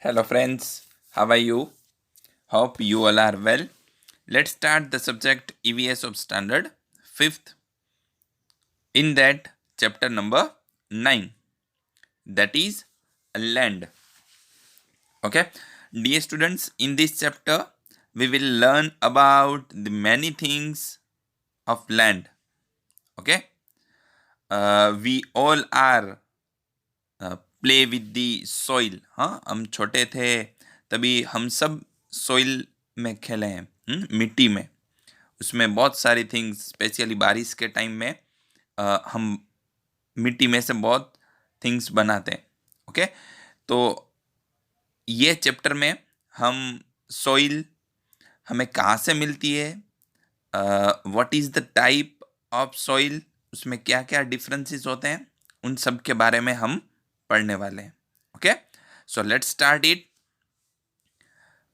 Hello, friends. How are you? Hope you all are well. Let's start the subject EVS of Standard 5th. In that, chapter number 9, that is land. Okay, dear students, in this chapter, we will learn about the many things of land. Okay, we all are play with the soil. हाँ, हम छोटे थे तभी हम सब soil में खेले हैं, मिट्टी में. उसमें बहुत सारी थिंग्स, स्पेशली बारिश के टाइम में हम मिट्टी में से बहुत थिंग्स बनाते हैं. ओके, तो ये चैप्टर में हम सॉइल हमें कहाँ से मिलती है, what is the type of soil, उसमें क्या क्या डिफरेंसेस होते हैं, उन सब के बारे में हम पढ़ने वाले हैं. Okay, so let's start it.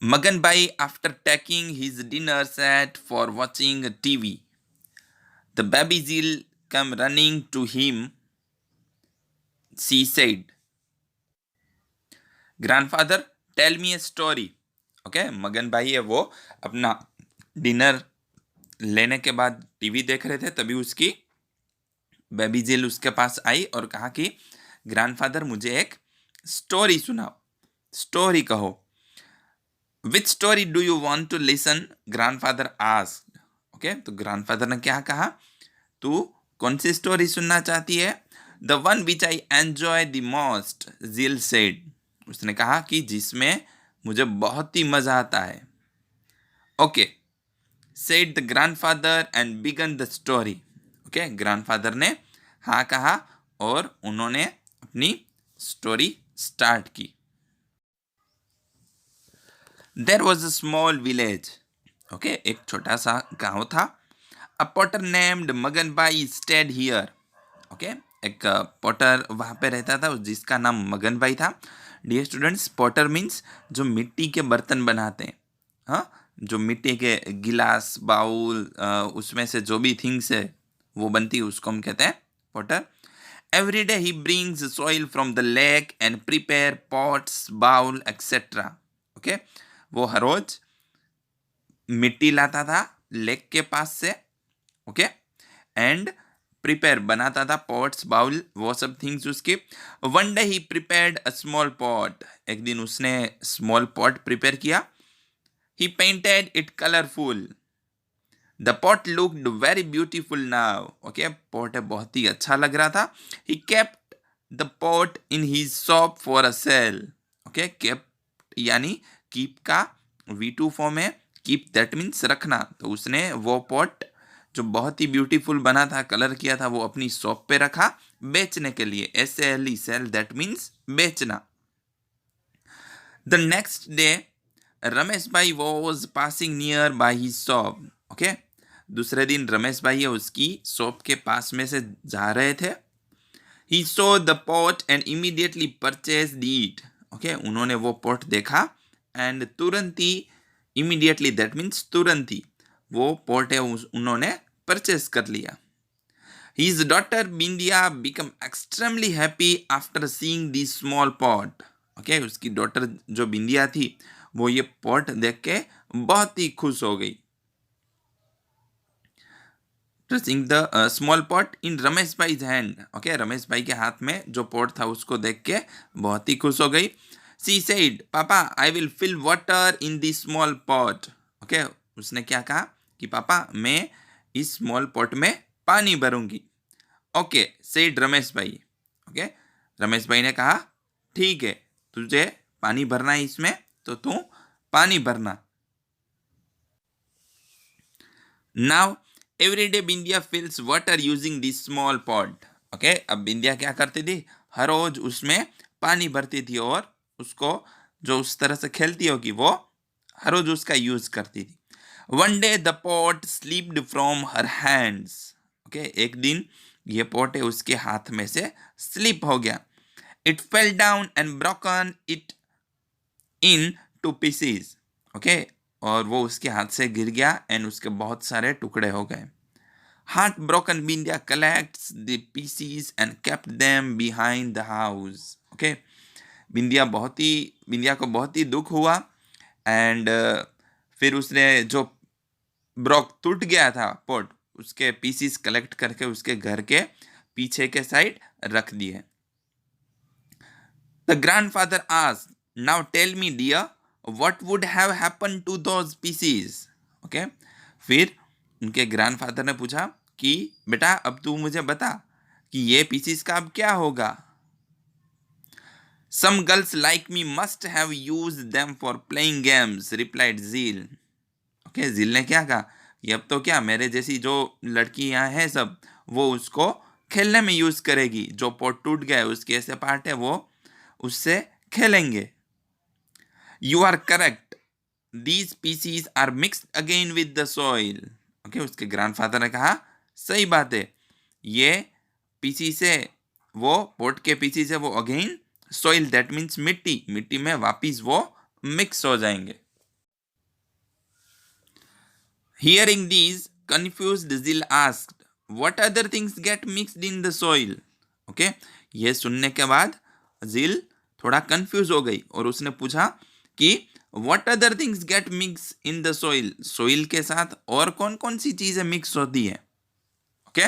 Magan Bhai, after taking his dinner, sat for watching TV. The baby Zil came running to him. She said, "Grandfather, tell me a story." Okay, मगन भाई है वो अपना डिनर लेने के बाद TV देख रहे थे, तभी उसकी बेबी जिल उसके पास आई और कहा कि ग्रैंडफादर मुझे एक स्टोरी सुनाओ, स्टोरी कहो. Which story do you want to listen, grandfather asked. Okay, तो ग्रैंडफादर ने क्या कहा, तू कौन सी स्टोरी सुनना चाहती है. The one which I enjoy the most, जिल सेड. उसने कहा कि जिसमें मुझे बहुत ही मजा आता है. Okay, said the grandfather and began the story. Okay, grandfather ने हाँ कहा और उन्होंने अपनी स्टोरी स्टार्ट की. There was a small village. Okay, एक छोटा सा गांव था. A potter named Magan Bai stayed here. Okay, एक पॉटर वहाँ पे रहता था जिसका नाम मगन भाई था. डियर स्टूडेंट्स, पॉटर मीन्स जो मिट्टी के बर्तन बनाते हैं. हाँ, जो मिट्टी के गिलास, बाउल, उसमें से जो भी थिंग्स है वो बनती है, उसको हम कहते हैं potter. Every day he brings soil from the lake and prepare pots, bowl etcetera. Okay, वो हर रोज मिट्टी लाता था लेक के पास से. ओके, एंड प्रिपेयर बनाता था पॉट्स, बाउल, वो सब थिंग्स उसके. One day he prepared a small pot. एक दिन उसने स्मॉल पॉट प्रिपेयर किया. He painted it colourful. The pot looked very beautiful now. Okay, pot बहुत ही अच्छा लग रहा था. He kept the pot in his shop for a sale. Okay, kept यानी कीप का V2 फॉर्म है. कीप दैट मीन्स रखना. तो उसने वो पॉट जो बहुत ही ब्यूटीफुल बना था, कलर किया था, वो अपनी शॉप पे रखा बेचने के लिए. SALE, सेल, दैट मीन्स बेचना. द नेक्स्ट डे रमेश भाई was passing near by his shop. Okay, दूसरे दिन रमेश भाई उसकी शॉप के पास में से जा रहे थे. He saw the pot and immediately purchased it. Okay, उन्होंने वो पॉट देखा एंड तुरंत ही, इमीडिएटली दैट मीन्स तुरंत ही, वो पॉट है उन्होंने परचेस कर लिया. His daughter Bindia became extremely happy after seeing this small pot. Okay, उसकी डॉटर जो बिंदिया थी वो ये पॉट देख के बहुत ही खुश हो गई. Pressing the small pot in Ramesh भाई हैंड. ओके, रमेश भाई के हाथ में जो पॉट था उसको देख के बहुत ही खुश हो गई. She said, पापा I will fill water in this small pot. Okay, उसने क्या कहा कि पापा मैं इस स्मॉल पॉट में पानी भरूंगी. ओके, सेड रमेश भाई. ओके, रमेश भाई ने कहा ठीक है, तुझे पानी भरना है इसमें तो तू पानी भरना. Now everyday Bindiya fills water using this small pot. Okay, अब बिंदिया क्या करती थी, हर रोज उसमें पानी भरती थी और उसको जो उस तरह से खेलती होगी वो हर रोज उसका यूज करती थी. One day the pot slipped from her hands. Okay, एक दिन ये पॉट है उसके हाथ में से स्लिप हो गया. It fell down and broken it into pieces. Okay, और वो उसके हाथ से गिर गया एंड उसके बहुत सारे टुकड़े हो गए. Heart broken Bindiya collects the pieces and kept them behind the house. Okay, Bindiya को बहुत ही दुख हुआ। एंड फिर उसने जो ब्रॉक टूट गया था पॉट, उसके पीसीस कलेक्ट करके उसके घर के पीछे के साइड रख दिए। The grandfather asked, now tell me dear, what would have happen to those pieces. Okay, फिर उनके ग्रैंडफादर ने पूछा कि बेटा अब तू मुझे बता कि ये पीसीस का अब क्या होगा। Some girls like me must have used them for playing games, replied Zil. Okay, जिल ने क्या कहा, ये अब तो क्या मेरे जैसी जो लड़कियां हैं सब, वो उसको खेलने में यूज करेगी। जो पॉट टूट गया है उसके ऐसे पार्ट है, वो उससे खेलेंगे। You are correct, these pieces are mixed again with the soil. Okay, उसके ग्रैंडफादर ने कहा सही बात है, ये पीसी से वो पॉट के पीसी से वो अगेन सॉइल, दैट मीन्स मिट्टी में वापिस वो मिक्स हो जाएंगे। Hearing these, confused Zil asked, what other things get mixed in the soil? Okay, ये सुनने के बाद जिल थोड़ा कंफ्यूज हो गई और उसने पूछा कि what other things get mixed in the soil? Soil के साथ और कौन कौन सी चीजें मिक्स होती है। ओके